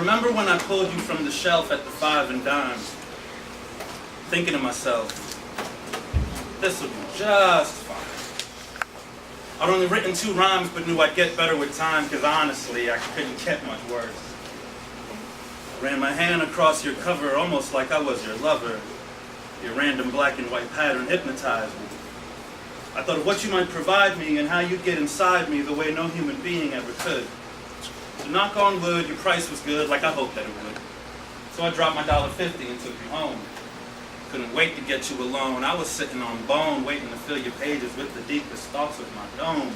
remember when I pulled you from the shelf at the 5 and dime, thinking to myself, this will be just fine. I'd only written 2 rhymes, but knew I'd get better with time, because honestly, I couldn't get much worse. I ran my hand across your cover, almost like I was your lover. Your random black and white pattern hypnotized me. I thought of what you might provide me and how you'd get inside me the way no human being ever could. So knock on wood, your price was good, like I hoped that it would. So I dropped my $1.50 and took you home. Couldn't wait to get you alone. I was sitting on bone, waiting to fill your pages with the deepest thoughts of my dome.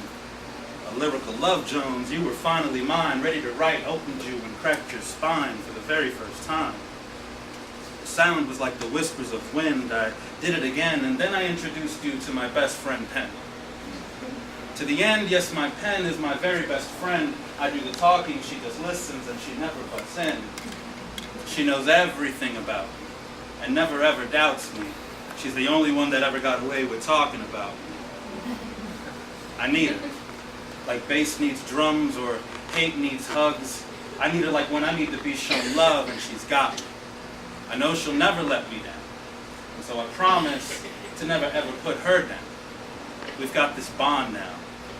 A lyrical love Jones, you were finally mine, ready to write, opened you and cracked your spine for the very first time. The sound was like the whispers of wind. I did it again, and then I introduced you to my best friend, Pen. To the end, yes, my pen is my very best friend. I do the talking, she just listens, and she never butts in. She knows everything about me, and never ever doubts me. She's the only one that ever got away with talking about me. I need her. Like bass needs drums, or hate needs hugs. I need her like when I need to be shown love, and she's got me. I know she'll never let me down. And so I promise to never ever put her down. We've got this bond now.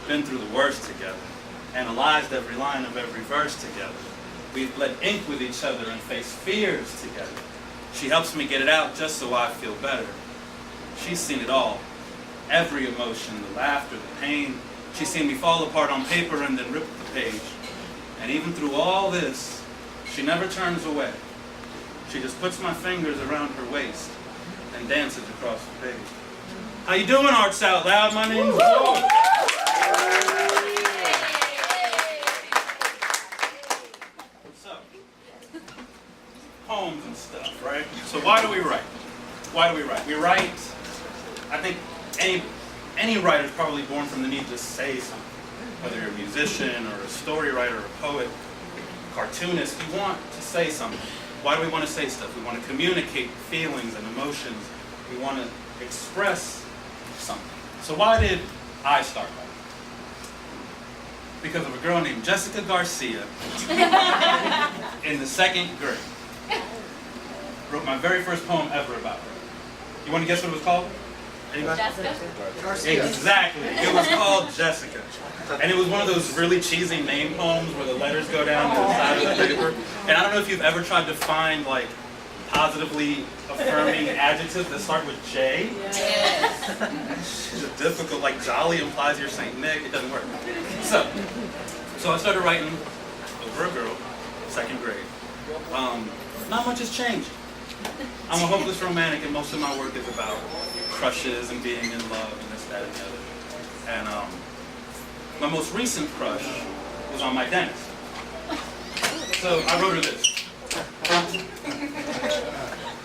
Been through the worst together. Analyzed every line of every verse together. We've bled ink with each other and faced fears together. She helps me get it out just so I feel better. She's seen it all. Every emotion, the laughter, the pain. She's seen me fall apart on paper and then rip the page. And even through all this, she never turns away. She just puts my fingers around her waist and dances across the page. How you doing, Arts Out Loud? My name's Jorge. What's up? Poems and stuff, right? So why do we write? Why do we write? We write, I think any writer is probably born from the need to say something. Whether you're a musician or a story writer or a poet, cartoonist, you want to say something. Why do we want to say stuff? We want to communicate feelings and emotions. We want to express something. So why did I start writing? Because of a girl named Jessica Garcia in the 2nd grade. Wrote my very first poem ever about her. You want to guess what it was called? Anybody? Jessica? Garcia. Exactly. It was called Jessica. And it was one of those really cheesy name poems where the letters go down to the side of the paper. And I don't know if you've ever tried to find like positively affirming adjectives that start with J. Yes. It's difficult, like jolly implies you're Saint Nick. It doesn't work. So I started writing over a girl, 2nd grade. Not much has changed. I'm a hopeless romantic, and most of my work is about crushes and being in love and this, that, and the other. And my most recent crush was on my dentist. So I wrote her this.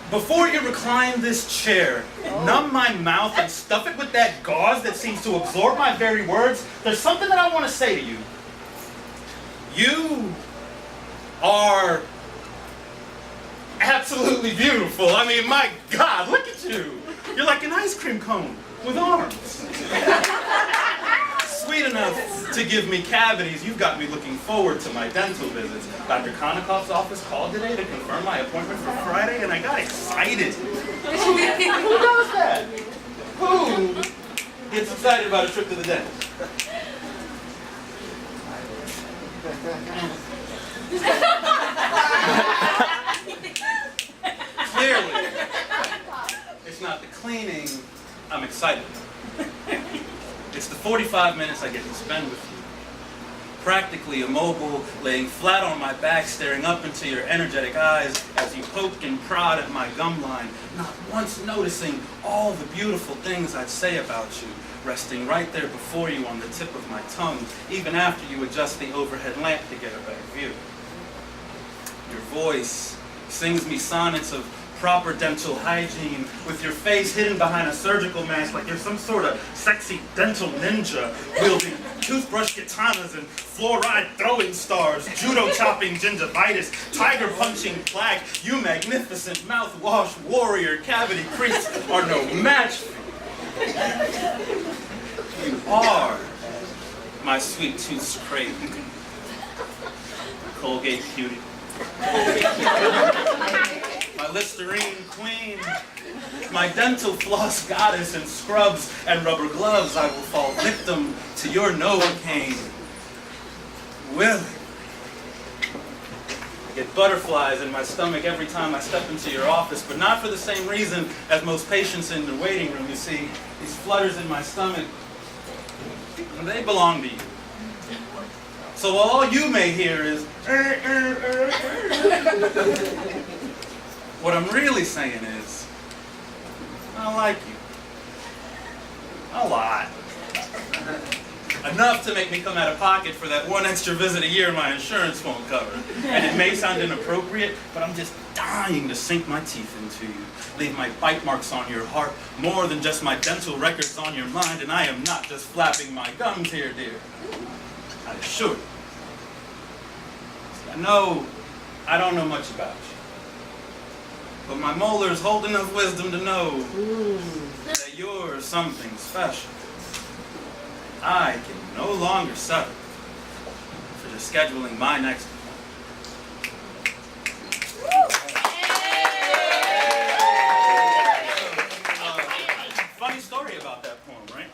Before you recline this chair, numb my mouth and stuff it with that gauze that seems to absorb my very words, there's something that I want to say to you. You are absolutely beautiful. I mean, my God, look at you. You're like an ice cream cone with arms. Sweet enough to give me cavities. You've got me looking forward to my dental visits. Dr. Konikoff's office called today to confirm my appointment for Friday, and I got excited. Who does that? Who gets excited about a trip to the dentist? Clearly, it's not the cleaning I'm excited about. It's the 45 minutes I get to spend with you. Practically immobile, laying flat on my back, staring up into your energetic eyes as you poke and prod at my gum line, not once noticing all the beautiful things I'd say about you, resting right there before you on the tip of my tongue, even after you adjust the overhead lamp to get a better view. Your voice sings me sonnets of proper dental hygiene, with your face hidden behind a surgical mask like you're some sort of sexy dental ninja, wielding toothbrush katanas and fluoride throwing stars, judo chopping gingivitis, tiger punching plaque. You magnificent mouthwash warrior, cavity creeps are no match for you. You are my sweet tooth scrape, Colgate cutie. My Listerine queen, my dental floss goddess in scrubs and rubber gloves, I will fall victim to your Novocaine. Willie. I get butterflies in my stomach every time I step into your office, but not for the same reason as most patients in the waiting room. You see, these flutters in my stomach, they belong to you. So while all you may hear is, what I'm really saying is, I like you. A lot. Enough to make me come out of pocket for that one extra visit a year my insurance won't cover. And it may sound inappropriate, but I'm just dying to sink my teeth into you. Leave my bite marks on your heart, more than just my dental records on your mind, and I am not just flapping my gums here, dear. I assure you. I know I don't know much about you, but my molars hold enough wisdom to know that you're something special. I can no longer settle for just scheduling my next funny story about that poem, right?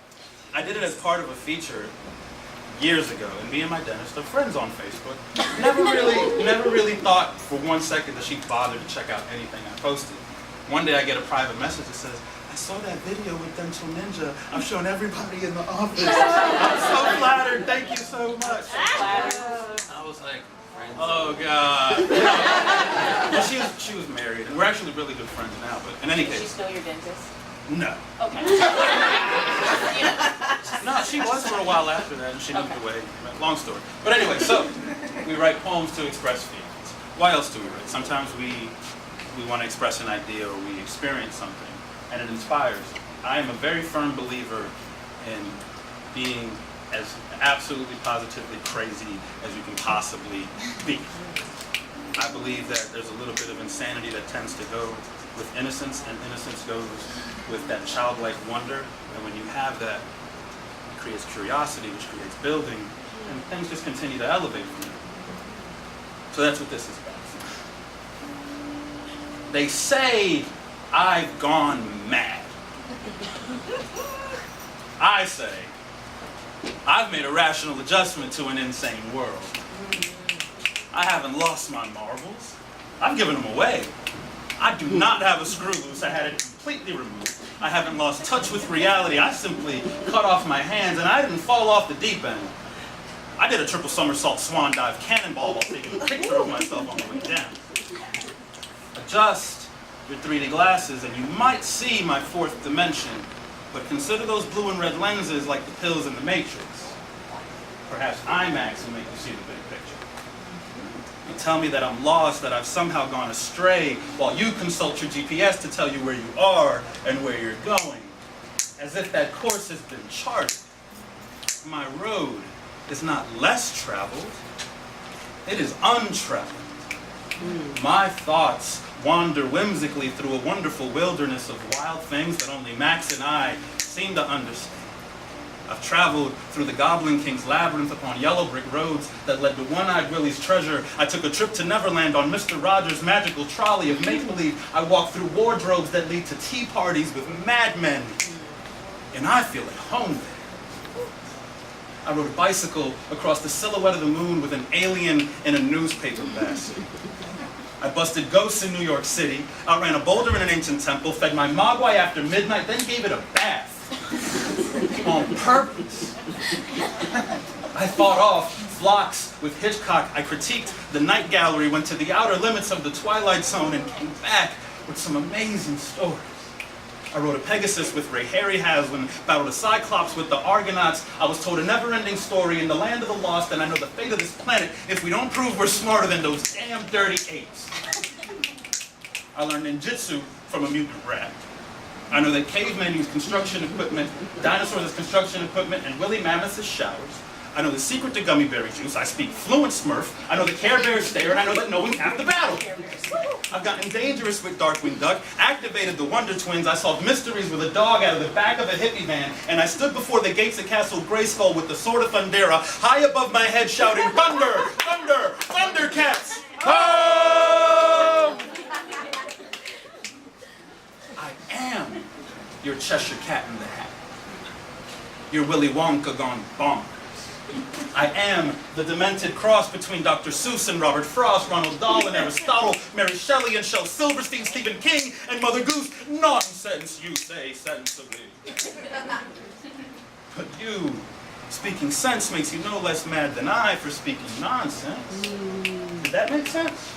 I did it as part of a feature years ago, and me and my dentist are friends on Facebook. Never really thought for 1 second that she'd bother to check out anything I posted. One day I get a private message that says, I saw that video with Dental Ninja. I've shown everybody in the office. I'm so flattered. Thank you so much. I was like, oh God. Well, she was married, and we're actually really good friends now. But in any case, Is she still your dentist? No. Okay. No, she was for a while after that, and she moved away. Long story. But anyway, so we write poems to express feelings. Why else do we write? Sometimes we want to express an idea or we experience something, and it inspires. I am a very firm believer in being as absolutely positively crazy as you can possibly be. I believe that there's a little bit of insanity that tends to go with innocence, and innocence goes with that childlike wonder. And when you have that, it creates curiosity, which creates building, and things just continue to elevate from there. So that's what this is about. They say I've gone mad. I say I've made a rational adjustment to an insane world. I haven't lost my marbles. I've given them away. I do not have a screw loose. I had it completely removed. I haven't lost touch with reality. I simply cut off my hands, and I didn't fall off the deep end. I did a triple somersault swan dive cannonball while taking a picture of myself on the way down. Adjust your 3D glasses, and you might see my fourth dimension, but consider those blue and red lenses like the pills in the Matrix. Perhaps IMAX will make you see the big picture. You tell me that I'm lost, that I've somehow gone astray, while you consult your GPS to tell you where you are and where you're going. As if that course has been charted. My road is not less traveled, it is untraveled. My thoughts wander whimsically through a wonderful wilderness of wild things that only Max and I seem to understand. I've traveled through the Goblin King's labyrinth upon yellow brick roads that led to One-Eyed Willie's treasure. I took a trip to Neverland on Mr. Rogers' magical trolley of make-believe. I walked through wardrobes that lead to tea parties with madmen. And I feel at home there. I rode a bicycle across the silhouette of the moon with an alien in a newspaper basket. I busted ghosts in New York City, outran a boulder in an ancient temple, fed my mogwai after midnight, then gave it a bath. On purpose. I fought off flocks with Hitchcock. I critiqued the night gallery, went to the outer limits of the Twilight Zone, and came back with some amazing stories. I rode a Pegasus with Ray Harryhausen, battled a Cyclops with the Argonauts. I was told a never-ending story in the land of the lost, and I know the fate of this planet if we don't prove we're smarter than those damn dirty apes. I learned ninjutsu from a mutant rat. I know that cavemen use construction equipment, dinosaurs as construction equipment, and woolly mammoths as showers. I know the secret to gummy berry juice. I speak fluent Smurf. I know that Care Bears stare, and I know that knowing's half the battle. I've gotten dangerous with Darkwing Duck, activated the Wonder Twins. I solved mysteries with a dog out of the back of a hippie van, and I stood before the gates of Castle Grayskull with the sword of Thundera high above my head, shouting, "Thunder! Thunder! Thundercats!" Oh! I am your Cheshire Cat in the Hat. Your Willy Wonka gone bonkers. I am the demented cross between Dr. Seuss and Robert Frost, Ronald Dahl and Aristotle, Mary Shelley and Shel Silverstein, Stephen King and Mother Goose. Nonsense, you say sensibly. But you, speaking sense makes you no less mad than I for speaking nonsense. Did that make sense?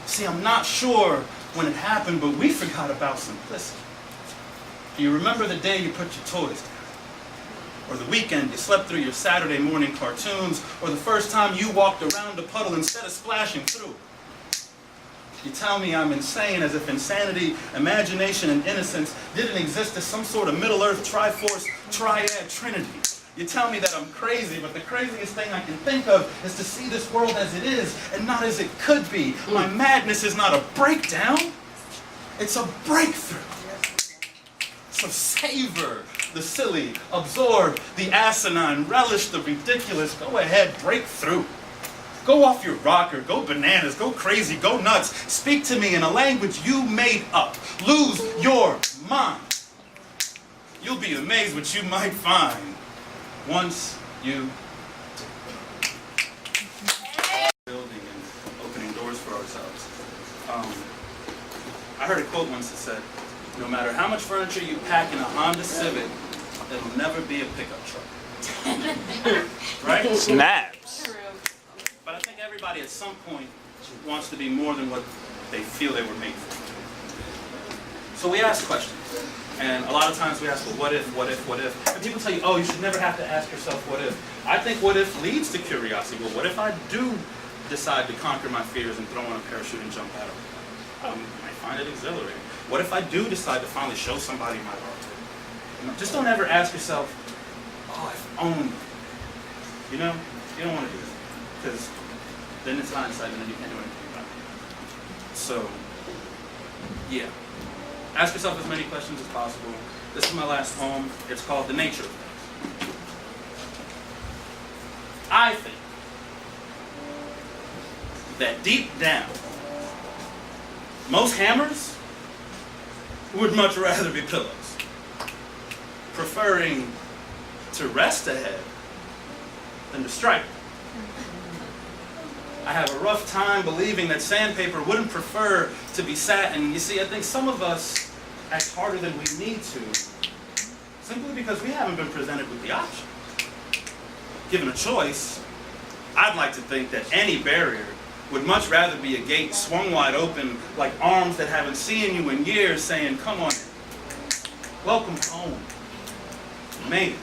See, I'm not sure when it happened, but we forgot about simplicity. Do you remember the day you put your toys down? Or the weekend you slept through your Saturday morning cartoons? Or the first time you walked around a puddle instead of splashing through? You tell me I'm insane, as if insanity, imagination, and innocence didn't exist as some sort of Middle-earth Triforce Triad Trinity. You tell me that I'm crazy, but the craziest thing I can think of is to see this world as it is and not as it could be. My madness is not a breakdown, it's a breakthrough. So savor the silly, absorb the asinine, relish the ridiculous. Go ahead, break through. Go off your rocker, go bananas, go crazy, go nuts. Speak to me in a language you made up. Lose your mind. You'll be amazed what you might find once you building and opening doors for ourselves. I heard a quote once that said, no matter how much furniture you pack in a Honda Civic, it'll never be a pickup truck. Right? Snaps. But I think everybody at some point wants to be more than what they feel they were made for. So we ask questions. And a lot of times we ask, well, what if, what if, what if? And people tell you, oh, you should never have to ask yourself what if. I think what if leads to curiosity. Well, what if I do decide to conquer my fears and throw on a parachute and jump out of it? I might find it exhilarating. What if I do decide to finally show somebody my art? Just don't ever ask yourself, oh, if only. You know, you don't want to do that. Because then it's hindsight and then you can't do anything about it. So, yeah. Ask yourself as many questions as possible. This is my last poem. It's called The Nature of Things. I think that deep down, most hammers would much rather be pillows, preferring to rest a head than to strike. I have a rough time believing that sandpaper wouldn't prefer to be satin. You see, I think some of us act harder than we need to, simply because we haven't been presented with the option. Given a choice, I'd like to think that any barrier would much rather be a gate swung wide open, like arms that haven't seen you in years saying, come on in. Welcome home. You made it.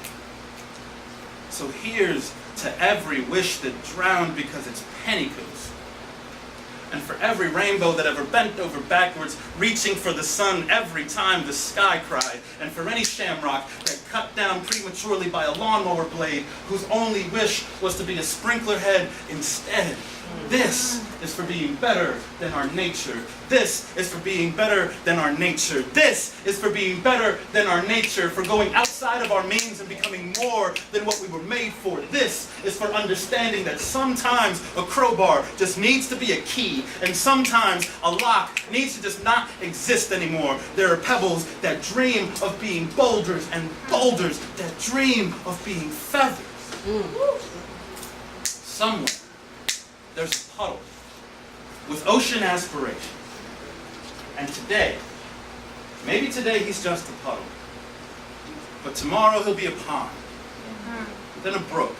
So here's to every wish that drowned because it's pennycoos. And for every rainbow that ever bent over backwards, reaching for the sun every time the sky cried. And for any shamrock that cut down prematurely by a lawnmower blade, whose only wish was to be a sprinkler head instead. This is for being better than our nature. This is for being better than our nature. This is for being better than our nature, for going outside of our means and becoming more than what we were made for. This is for understanding that sometimes a crowbar just needs to be a key, and sometimes a lock needs to just not exist anymore. There are pebbles that dream of being boulders, and boulders that dream of being feathers. Somewhere there's a puddle with ocean aspirations. And today, maybe today he's just a puddle, but tomorrow he'll be a pond, then a brook,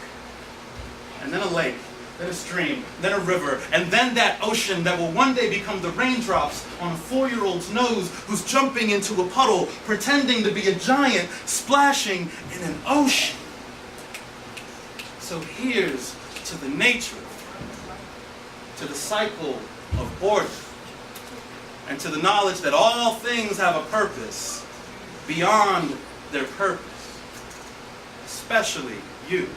and then a lake, then a stream, then a river, and then that ocean that will one day become the raindrops on a 4-year-old's nose who's jumping into a puddle, pretending to be a giant, splashing in an ocean. So here's to the nature, to the cycle of order, and to the knowledge that all things have a purpose beyond their purpose, especially you.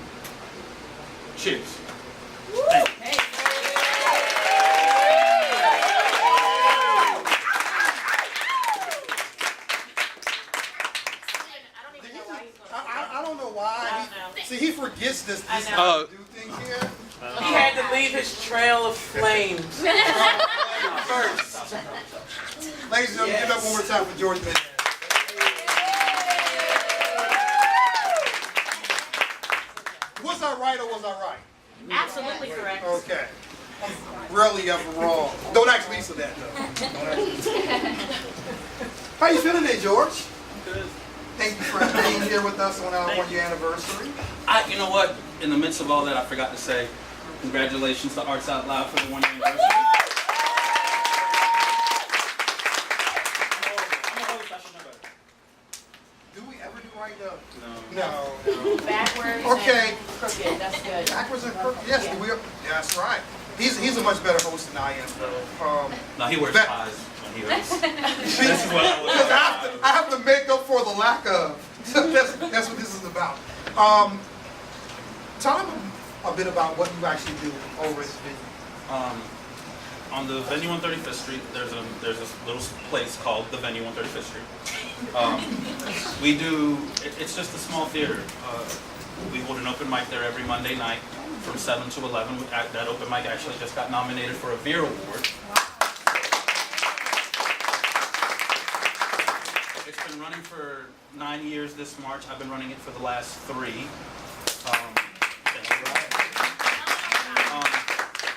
Cheers. Thank you. I don't know why. See, he forgets this. Oh. Do things here. He had to leave his trail of flames first. Ladies and gentlemen, give it up one more time for Jorge Mendez. Was I right or was I right? Absolutely correct. Okay. Rarely ever wrong. Don't ask Lisa that though. How you feeling there, George? Good. Thank you for being here with us on our 1-year anniversary. You know what? In the midst of all that, I forgot to say congratulations to Arts Out Loud for the 1-year anniversary. I'm a host, I should know better. Do we ever do right though? No. No. Backwards Okay. and crooked. That's good. Backwards and crooked. Yes, Yeah. we are. That's right. He's a much better host than I am though. No, he wears That- ties when he hosts. This is what I Because was. I have to make up for the lack of. That's what this is about. Tell them a bit about what you actually do over at this venue. On the venue on 35th Street, there's a little place called the venue on 35th Street. We do. It's just a small theater. We hold an open mic there every Monday night from 7 to 11. That open mic actually just got nominated for a Veer Award. It's been running for 9 years this March. I've been running it for the last 3.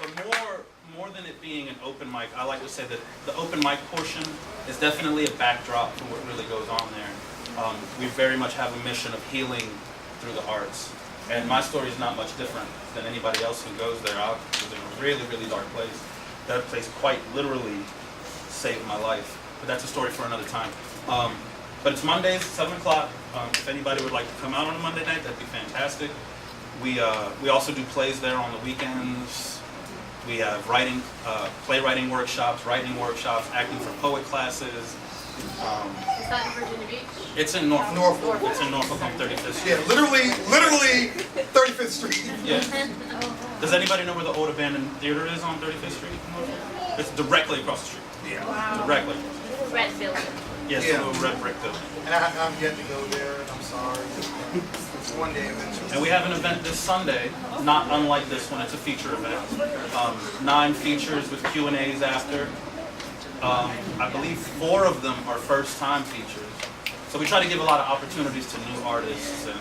But more than it being an open mic, I like to say that the open mic portion is definitely a backdrop to what really goes on there. We very much have a mission of healing through the arts. And my story is not much different than anybody else who goes there. I was in a really, really dark place. That place quite literally saved my life. But that's a story for another time. But it's Mondays, 7 o'clock. If anybody would like to come out on a Monday night, that'd be fantastic. We also do plays there on the weekends. We have playwriting workshops, writing workshops, acting for poet classes. Is that in Virginia Beach? It's in Norfolk. Norfolk. It's in Norfolk on 35th Street. Yeah, literally 35th Street. Yeah. Does anybody know where the old abandoned theater is on 35th Street in Norfolk? It's directly across the street. Yeah. Wow. Directly. Red building. Yes, Yeah. the little red brick building. And I'm yet to go there, and I'm sorry. It's one day eventually. And we have an event this Sunday, not unlike this one. It's a feature event. 9 features with Q&As after. I believe 4 of them are first-time features. So we try to give a lot of opportunities to new artists, and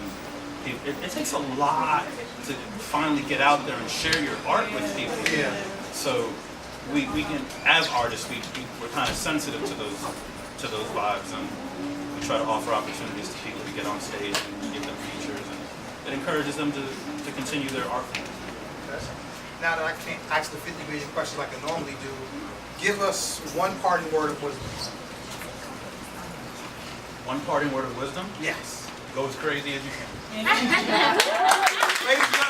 it takes a lot to finally get out there and share your art with people. Yeah. So we can, as artists, we're kind of sensitive to those vibes, and we try to offer opportunities to people to get on stage and give them features, and it encourages them to continue their art form. Now that I can't ask the 50 million questions like I normally do, give us one parting word of wisdom. One parting word of wisdom? Yes. Go as crazy as you can. Ladies and